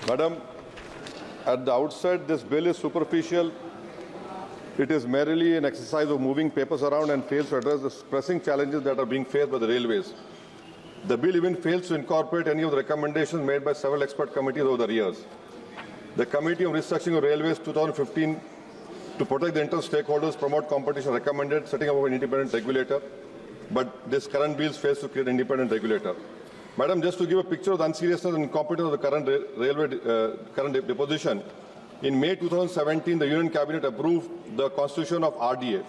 Madam, at the outset, this bill is superficial. It is merely an exercise of moving papers around and fails to address the pressing challenges that are being faced by the railways. The bill even fails to incorporate any of the recommendations made by several expert committees over the years. The Committee on Restructuring of Railways 2015 to protect the interest of stakeholders, promote competition recommended setting up an independent regulator, but this current bill fails to create an independent regulator. Madam, just to give a picture of the unseriousness and incompetence of the current current deposition, in May 2017, the Union Cabinet approved the constitution of RDA.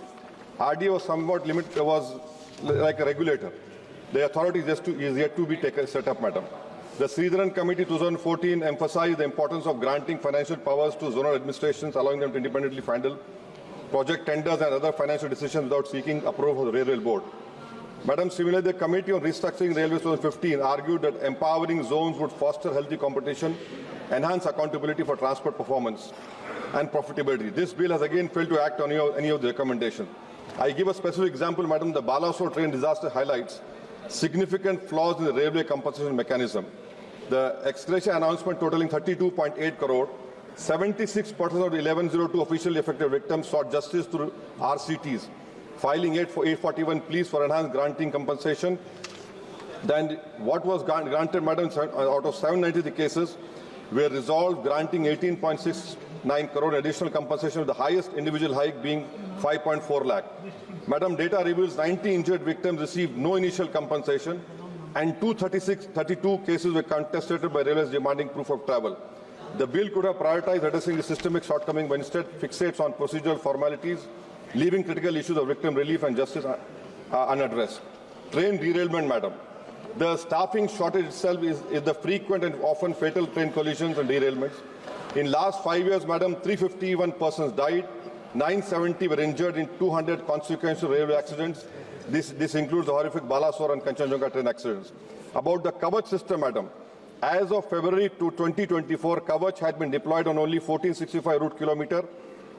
RDA was somewhat limited, was like a regulator. The authority is yet to be set up, Madam. The Sridharan Committee 2014 emphasized the importance of granting financial powers to zonal administrations, allowing them to independently handle project tenders and other financial decisions without seeking approval of the Railway Board. Madam, similarly, the Committee on Restructuring Railways 2015 argued that empowering zones would foster healthy competition, enhance accountability for transport performance and profitability. This bill has again failed to act on any of the recommendations. I give a specific example, Madam. The Balasore train disaster highlights significant flaws in the railway compensation mechanism. The ex gratia announcement totaling 32.8 crore, 76% of the 1102 officially affected victims sought justice through RCTs, filing 841 pleas for enhanced granting compensation. Then what was granted, Madam, out of 793 cases were resolved, granting 18.69 crore additional compensation, with the highest individual hike being 5.4 lakh. Madam, data reveals 90 injured victims received no initial compensation, and 32 cases were contested by railways demanding proof of travel. The bill could have prioritized addressing the systemic shortcoming, but instead fixates on procedural formalities, leaving critical issues of victim relief and justice unaddressed. Train derailment, Madam. The staffing shortage itself is the frequent and often fatal train collisions and derailments. In last 5 years, Madam, 351 persons died, 970 were injured in 200 consequential railway accidents. This includes the horrific Balasore and Kanchenjunga train accidents. About the Kavach system, Madam, as of February 2024, Kavach had been deployed on only 1465 route kilometer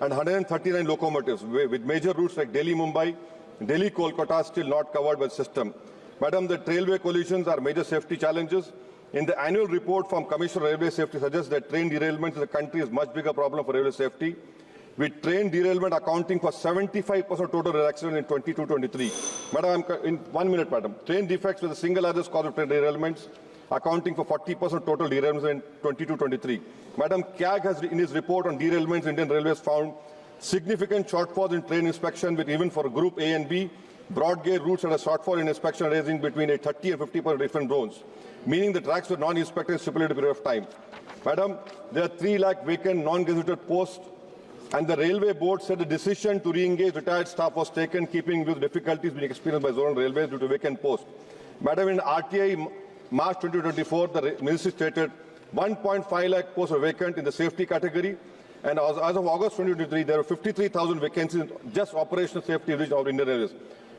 and 139 locomotives, with major routes like Delhi-Mumbai, Delhi-Kolkata still not covered by the system. Madam, the railway collisions are major safety challenges. In the annual report from Commissioner of Railway Safety suggests that train derailment in the country is a much bigger problem for railway safety, with train derailment accounting for 75% of total accidents in 22-23. Madam, in 1 minute, Madam. Train defects were the single largest cause of train derailments, accounting for 40% total derailments in 22-23. Madam, CAG has, in his report on derailments, Indian Railways found significant shortfalls in train inspection, with even for Group A and B, broad gauge routes had a shortfall in inspection ranging between 30 and 50% different zones, meaning the tracks were non-inspected in a stipulated period of time. Madam, there are 3 lakh vacant non-gazetted posts, and the Railway Board said the decision to re-engage retired staff was taken keeping with difficulties being experienced by zonal railways due to vacant posts. Madam, in RTI March 2024, the Ministry stated 1.5 lakh posts are vacant in the safety category, and as of August 2023, there were 53,000 vacancies in just operational safety division of Indian Railways.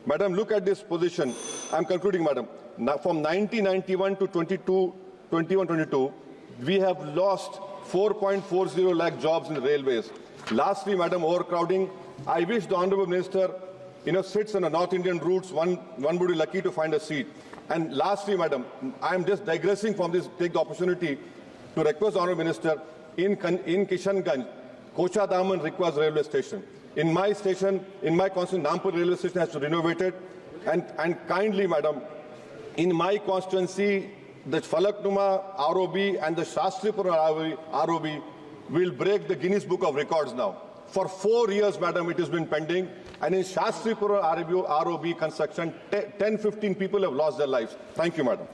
Madam, look at this position. I'm concluding, Madam. Now, from 1991 to 21-22, we have lost 4.40 lakh jobs in the railways. Lastly, Madam, overcrowding. I wish the Honourable Minister, sits on the North Indian routes. One would be lucky to find a seat. And lastly, Madam, I am just digressing from this, take the opportunity to request the Honourable Minister, in Kishanganj, Kocha Daman requires railway station. In my station, in my constituency, Nampur railway station has to be renovated. And kindly, Madam, in my constituency, the Falaknuma ROB and the Shastripura ROB will break the Guinness Book of Records now. For 4 years, Madam, it has been pending. And in Shastripura ROB construction, 10-15 people have lost their lives. Thank you, Madam.